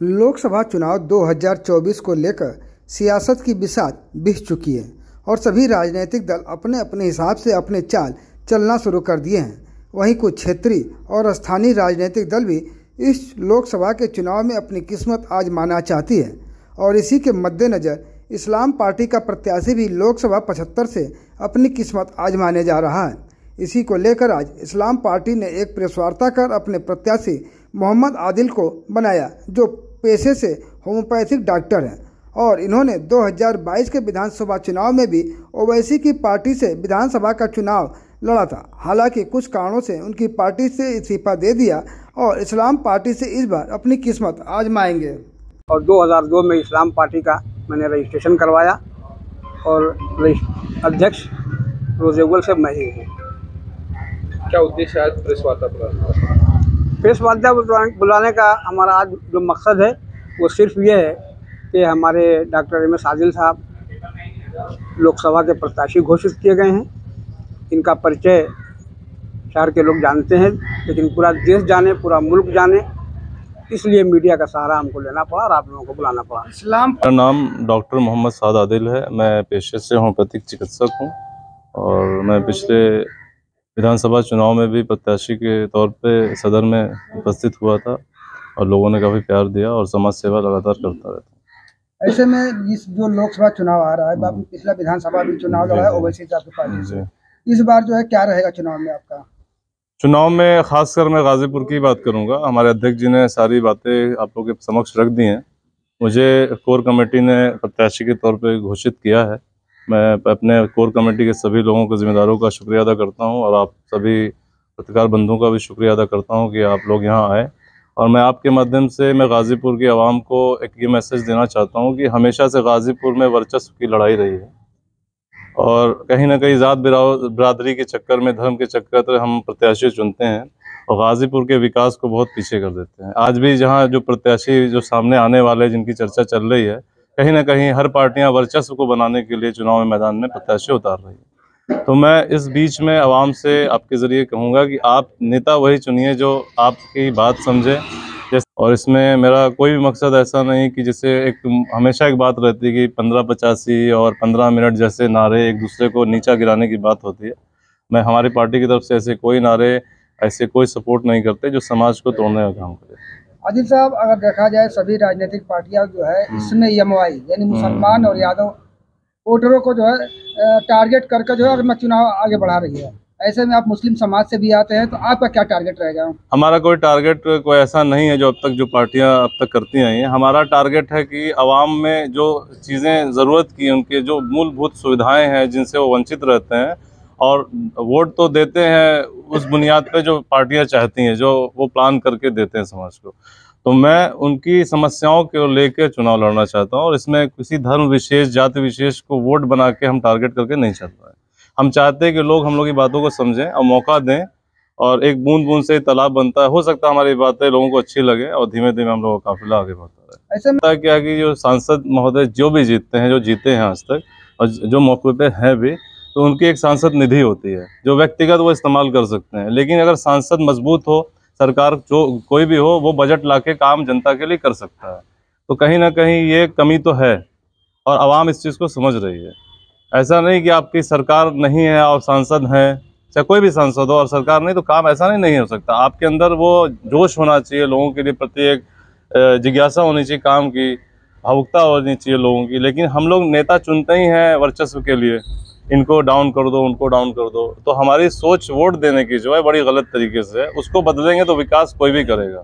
लोकसभा चुनाव 2024 को लेकर सियासत की बिसात बिछ चुकी है और सभी राजनीतिक दल अपने अपने हिसाब से अपने चाल चलना शुरू कर दिए हैं। वहीं कुछ क्षेत्रीय और स्थानीय राजनीतिक दल भी इस लोकसभा के चुनाव में अपनी किस्मत आजमाना चाहती है और इसी के मद्देनज़र इस्लाम पार्टी का प्रत्याशी भी लोकसभा 75 से अपनी किस्मत आजमाने जा रहा है। इसी को लेकर आज इस्लाम पार्टी ने एक प्रेस वार्ता कर अपने प्रत्याशी मोहम्मद आदिल को बनाया, जो पेशे से होम्योपैथिक डॉक्टर हैं और इन्होंने 2022 के विधानसभा चुनाव में भी ओवैसी की पार्टी से विधानसभा का चुनाव लड़ा था। हालांकि कुछ कारणों से उनकी पार्टी से इस्तीफा दे दिया और इस्लाम पार्टी से इस बार अपनी किस्मत आजमाएंगे। और 2002 में इस्लाम पार्टी का मैंने रजिस्ट्रेशन करवाया और अध्यक्ष रोजेगुल से मैं ही हूँ। क्या उद्देश्य है प्रेस वार्ता बुलाने? प्रेस वार्ता बुलाने का हमारा आज जो मकसद है वो सिर्फ ये है कि हमारे डॉक्टर एम एस आदिल साहब लोकसभा के प्रत्याशी घोषित किए गए हैं। इनका परिचय शहर के लोग जानते हैं, लेकिन पूरा देश जाने, पूरा मुल्क जाने, इसलिए मीडिया का सहारा हमको लेना पड़ा और आप लोगों को बुलाना पड़ा। मेरा नाम डॉक्टर मोहम्मद साद आदिल है। मैं पेशे से होम्योपैथिक चिकित्सक हूँ और मैं पिछले विधानसभा चुनाव में भी प्रत्याशी के तौर पे सदर में उपस्थित हुआ था और लोगों ने काफ़ी प्यार दिया और समाज सेवा लगातार करता रहता है। ऐसे में इस जो लोकसभा चुनाव आ रहा है, पिछला विधानसभा भी चुनाव लड़ा है ओवैसी की पार्टी से, इस बार जो है क्या रहेगा चुनाव में आपका? चुनाव में खासकर मैं गाजीपुर की बात करूंगा। हमारे अध्यक्ष जी ने सारी बातें आप लोगों के समक्ष रख दी हैं। मुझे कोर कमेटी ने प्रत्याशी के तौर पे घोषित किया है। मैं अपने कोर कमेटी के सभी लोगों के जिम्मेदारों का शुक्रिया अदा करता हूं और आप सभी पत्रकार बंधुओं का भी शुक्रिया अदा करता हूं कि आप लोग यहां आए। और मैं आपके माध्यम से मैं गाजीपुर की आवाम को एक ये मैसेज देना चाहता हूं कि हमेशा से गाजीपुर में वर्चस्व की लड़ाई रही है और कहीं ना कहीं ज़ात बिरादरी के चक्कर में, धर्म के चक्कर हम प्रत्याशी चुनते हैं और गाजीपुर के विकास को बहुत पीछे कर देते हैं। आज भी जहां जो प्रत्याशी जो सामने आने वाले जिनकी चर्चा चल रही है, कहीं ना कहीं हर पार्टियां वर्चस्व को बनाने के लिए चुनाव में मैदान में प्रत्याशी उतार रही है। तो मैं इस बीच में आवाम से आपके ज़रिए कहूँगा कि आप नेता वही चुनिए जो आपकी बात समझे। और इसमें मेरा कोई भी मकसद ऐसा नहीं कि जैसे हमेशा एक बात रहती है कि 15-85 और 15 मिनट जैसे नारे एक दूसरे को नीचा गिराने की बात होती है। मैं हमारी पार्टी की तरफ से ऐसे कोई नारे, ऐसे कोई सपोर्ट नहीं करते जो समाज को तोड़ने का काम करे। आदिल साहब, अगर देखा जाए सभी राजनीतिक पार्टियां जो है इसमें एमवाई यानी मुसलमान और यादव वोटरों को जो है टारगेट करके जो है चुनाव आगे बढ़ा रही है। ऐसे में आप मुस्लिम समाज से भी आते हैं, तो आपका क्या टारगेट रहेगा? हमारा कोई टारगेट कोई ऐसा नहीं है जो अब तक जो पार्टियां अब तक करती आई हैं। हमारा टारगेट है कि आवाम में जो चीज़ें ज़रूरत की, उनके जो मूलभूत सुविधाएं हैं जिनसे वो वंचित रहते हैं, और वोट तो देते हैं उस बुनियाद पे जो पार्टियां चाहती हैं, जो वो प्लान करके देते हैं समाज को। तो मैं उनकी समस्याओं को लेकर चुनाव लड़ना चाहता हूँ और इसमें किसी धर्म विशेष, जाति विशेष को वोट बना के हम टारगेट करके नहीं चलते हैं। हम चाहते हैं कि लोग हम लोग की बातों को समझें और मौका दें, और एक बूंद बूंद से तालाब बनता है। हो सकता है हमारी बातें लोगों को अच्छी लगे और धीमे धीमे हम लोगों का काफिला आगे बढ़ता है। ऐसा में क्या कि जो सांसद महोदय जो भी जीतते हैं, जो जीते हैं आज तक और जो मौके पे हैं भी, तो उनकी एक सांसद निधि होती है जो व्यक्तिगत वो इस्तेमाल कर सकते हैं। लेकिन अगर सांसद मजबूत हो, सरकार जो कोई भी हो, वो बजट लाके काम जनता के लिए कर सकता है। तो कहीं ना कहीं ये कमी तो है और आवाम इस चीज़ को समझ रही है। ऐसा नहीं कि आपकी सरकार नहीं है और सांसद हैं, चाहे कोई भी सांसद हो और सरकार नहीं, तो काम ऐसा नहीं हो सकता। आपके अंदर वो जोश होना चाहिए, लोगों के लिए प्रति एक जिज्ञासा होनी चाहिए, काम की भावुकता होनी चाहिए लोगों की। लेकिन हम लोग नेता चुनते ही हैं वर्चस्व के लिए, इनको डाउन कर दो, उनको डाउन कर दो। तो हमारी सोच वोट देने की जो है बड़ी गलत तरीके से है। उसको बदलेंगे तो विकास कोई भी करेगा।